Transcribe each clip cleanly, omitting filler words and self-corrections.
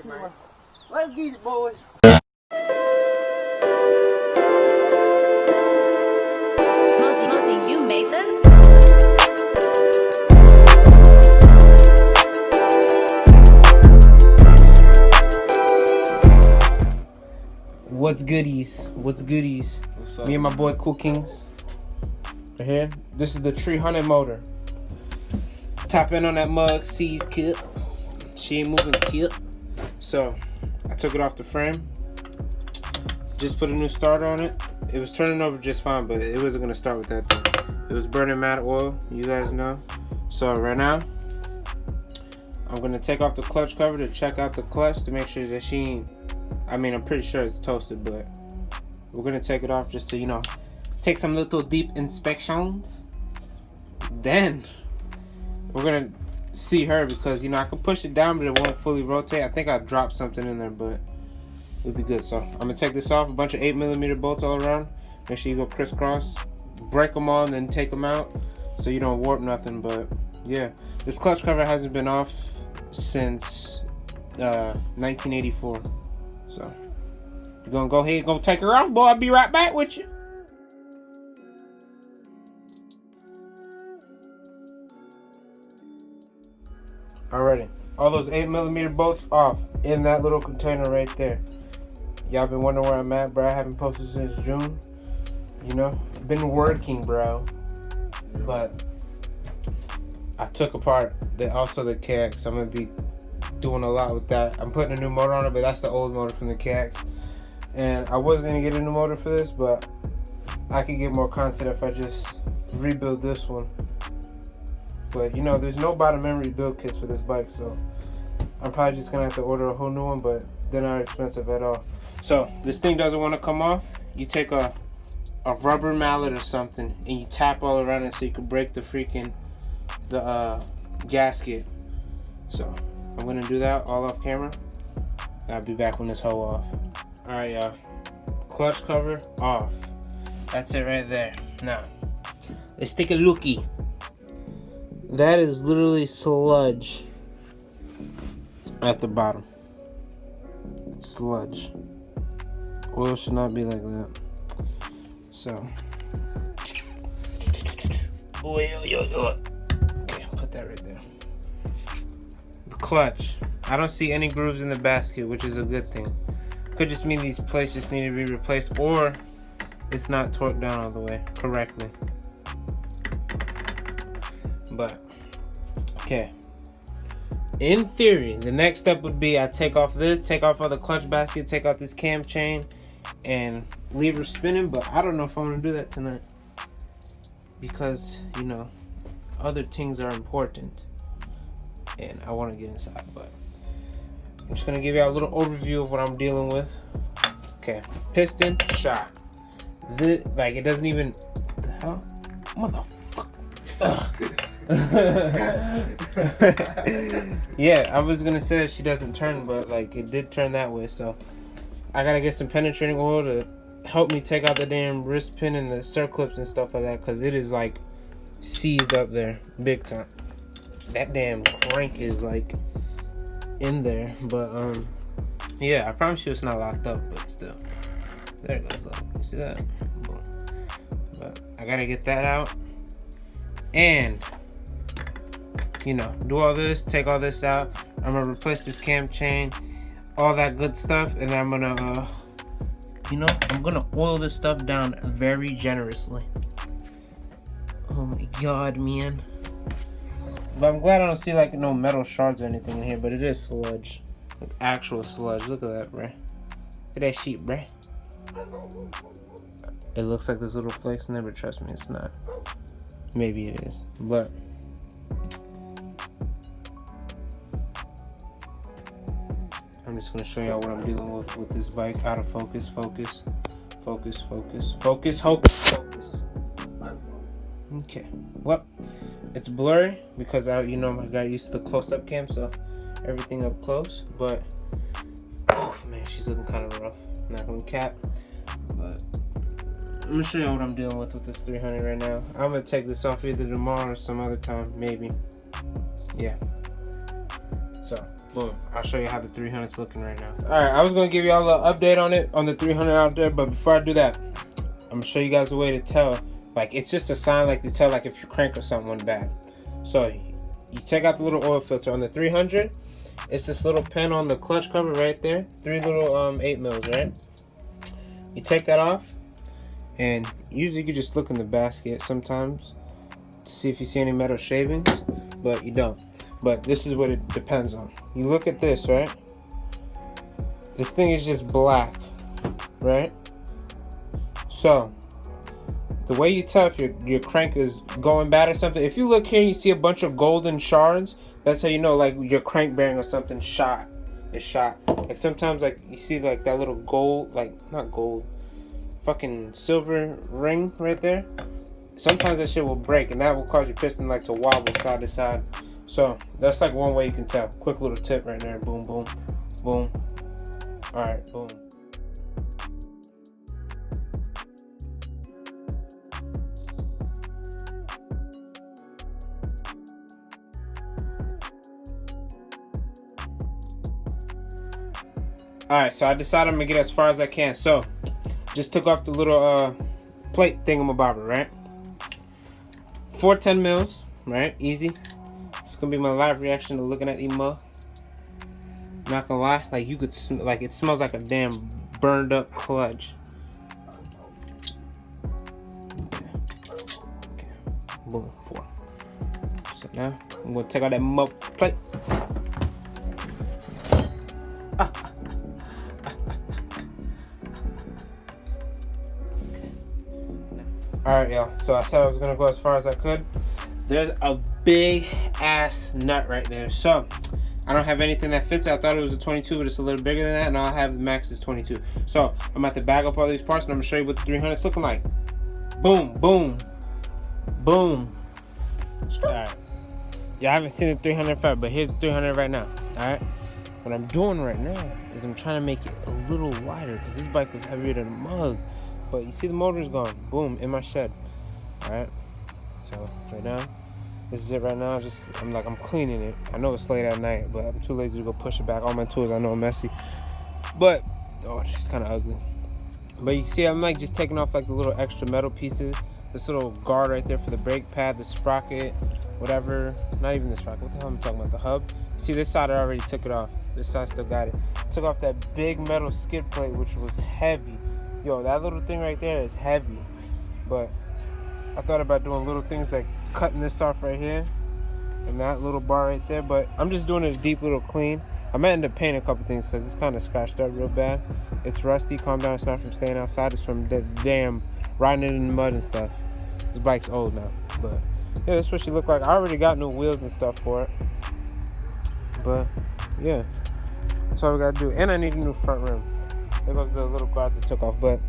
Let's get it, boys. Mosey, you made this? What's goodies? What's goodies? What's up? Me and my boy Cool Kings are here. This is the 300 motor. Tap in on that mug, C's kit. She ain't moving kit. So I took it off the frame. Just put a new starter on it. It was turning over just fine, but it wasn't gonna start with that thing. It was burning mad oil, you guys know. So right now, I'm gonna take off the clutch cover to check out the clutch to make sure that she ain't, I mean, I'm pretty sure it's toasted, but we're gonna take it off just to, you know, take some little deep inspections. Then we're gonna see her because, you know, I can push it down, but it won't fully rotate. I think I dropped something in there, but it'll be good. So I'm gonna take this off. A bunch of 8mm bolts all around. Make sure you go crisscross, break them all, and then take them out so you don't warp nothing. But yeah, this clutch cover hasn't been off since 1984. So you're gonna go ahead and go take her off, boy. I'll be right back with you. Alrighty, all those 8mm bolts off in that little container right there. Y'all been wondering where I'm at, bro. I haven't posted since June. You know, been working, bro. But I took apart the KX. I'm gonna be doing a lot with that. I'm putting a new motor on it, but that's the old motor from the KX. And I was gonna get a new motor for this, but I could get more content if I just rebuild this one. But you know, there's no bottom end rebuild kits for this bike, so I'm probably just gonna have to order a whole new one, but they're not expensive at all. So this thing doesn't want to come off. You take a rubber mallet or something and you tap all around it so you can break the gasket. So I'm gonna do that all off camera. I'll be back when this hoe off. Alright, y'all. Clutch cover off. That's it right there. Now let's take a lookie. That is literally sludge at the bottom. It's sludge. Oil should not be like that. So, okay, put that right there. The clutch. I don't see any grooves in the basket, which is a good thing. Could just mean these plates just need to be replaced, or it's not torqued down all the way correctly. But okay, in theory, the next step would be I take off this, take off all the clutch basket, take out this cam chain, and leave her spinning. But I don't know if I'm gonna do that tonight because, you know, other things are important and I want to get inside. But I'm just gonna give you a little overview of what I'm dealing with. Okay, piston shot. Like, it doesn't even, what the hell, motherfucker. Yeah, I was gonna say that she doesn't turn, but like it did turn that way, so I gotta get some penetrating oil to help me take out the damn wrist pin and the circlips and stuff like that, because it is like seized up there big time. That damn crank is like in there, but yeah, I promise you it's not locked up, but still, there it goes. Look, you see that? Boom. But I gotta get that out and, you know, do all this, take all this out. I'm gonna replace this cam chain, all that good stuff, and I'm gonna you know, I'm gonna oil this stuff down very generously. Oh my god, man. But I'm glad I don't see like no metal shards or anything in here, but it is sludge, like actual sludge. Look at that, bruh. Look at that sheet, bruh. It looks like there's little flakes in there, but trust me, it's not. Maybe it is, but I'm just gonna show y'all what I'm dealing with this bike. Out of focus, focus, focus, focus, focus, focus. Okay, well, it's blurry because I got used to the close-up cam, so everything up close. But oh man, she's looking kind of rough. Not gonna cap, but I'm gonna show you what I'm dealing with this 300 right now. I'm gonna take this off either tomorrow or some other time, maybe. Yeah. So Boom. I'll show you how the 300's looking right now. Alright, I was going to give y'all an update on it, on the 300 out there, but before I do that, I'm going to show you guys a way to tell. Like, it's just a sign, like, to tell, like, if your crank or something went bad. So, you take out the little oil filter. On the 300, it's this little pin on the clutch cover right there. 3 little 8 mils, right? You take that off, and usually you just look in the basket sometimes to see if you see any metal shavings, but you don't. But this is what it depends on. You look at this, right? This thing is just black, right? So, the way you tell if your crank is going bad or something, if you look here and you see a bunch of golden shards, that's how you know, like, your crank bearing or something is shot. Like, sometimes, like, you see, like, that little gold, like, not gold, fucking silver ring right there. Sometimes that shit will break, and that will cause your piston, like, to wobble side to side. So, that's like one way you can tell. Quick little tip right there. Boom, boom, boom. Alright, boom. Alright, so I decided I'm gonna get as far as I can. So, just took off the little plate thingamabobber, right? 410 mils, right? Easy. It's gonna be my live reaction to looking at Emo. Not gonna lie, like you could, like it smells like a damn burned up clutch. Okay. Boom, 4. So now I'm gonna take out that mug plate. Alright, y'all. So I said I was gonna go as far as I could. There's a big ass nut right there. So I don't have anything that fits. I thought it was a 22, but it's a little bigger than that, and all I have max is 22. So I'm about to bag up all these parts, and I'm gonna show you what the 300's looking like. Boom, boom, boom. Alright. Yeah, I haven't seen the 300 fat, but here's the 300 right now. Alright. What I'm doing right now is I'm trying to make it a little wider because this bike was heavier than a mug. But you see the motor's gone. Boom, in my shed. Alright. So right now, this is it right now. I'm cleaning it. I know it's late at night, but I'm too lazy to go push it back. All my tools I know are messy. But oh, she's kinda ugly. But you see I'm like just taking off like the little extra metal pieces. This little guard right there for the brake pad, the sprocket, whatever. Not even the sprocket, what the hell am I talking about? The hub. See, this side I already took it off. This side still got it. Took off that big metal skid plate, which was heavy. Yo, that little thing right there is heavy. But I thought about doing little things like cutting this off right here and that little bar right there, but I'm just doing a deep little clean. I might end up painting a couple things because it's kind of scratched up real bad. It's rusty. Calm down. It's not from staying outside. It's from the damn riding it in the mud and stuff. This bike's old now, but yeah, that's what she looked like. I already got new wheels and stuff for it, but yeah, that's all we gotta do. And I need a new front rim. There goes the little guard that took off. But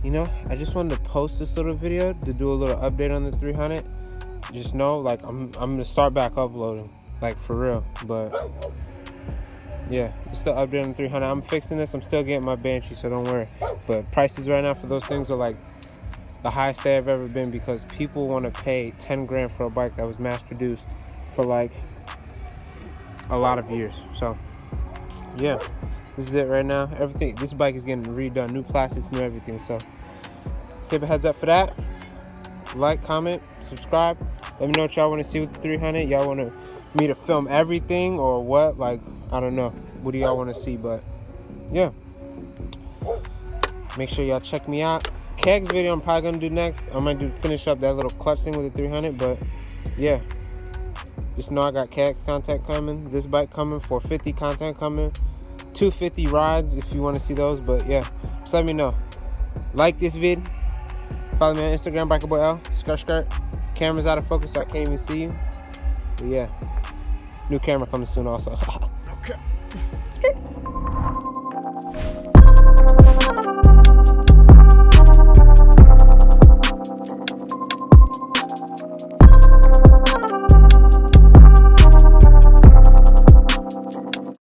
you know, I just wanted to post this little video to do a little update on the 300. Just know, like, I'm gonna start back uploading, like, for real. But yeah, it's the update on the 300. I'm fixing this. I'm still getting my Banshee, so don't worry. But prices right now for those things are like the highest they have ever been because people want to pay 10 grand for a bike that was mass produced for like a lot of years. So yeah, this is it right now. Everything, this bike is getting redone, new plastics, new everything. So save a heads up for that. Like, comment, subscribe. Let me know what y'all want to see with the 300. Y'all want me to film everything or what? Like, I don't know. What do y'all want to see? But yeah, make sure y'all check me out. Kegs video I'm probably gonna do next. I might finish up that little clutch thing with the 300. But yeah, just know I got kegs content coming. This bike coming. 450 content coming. 250 rides if you want to see those. But yeah, just let me know. Like this vid. Follow me on Instagram, BikerBoyL. Skirt. Camera's out of focus, so I can't even see you. But yeah, new camera coming soon also. Okay.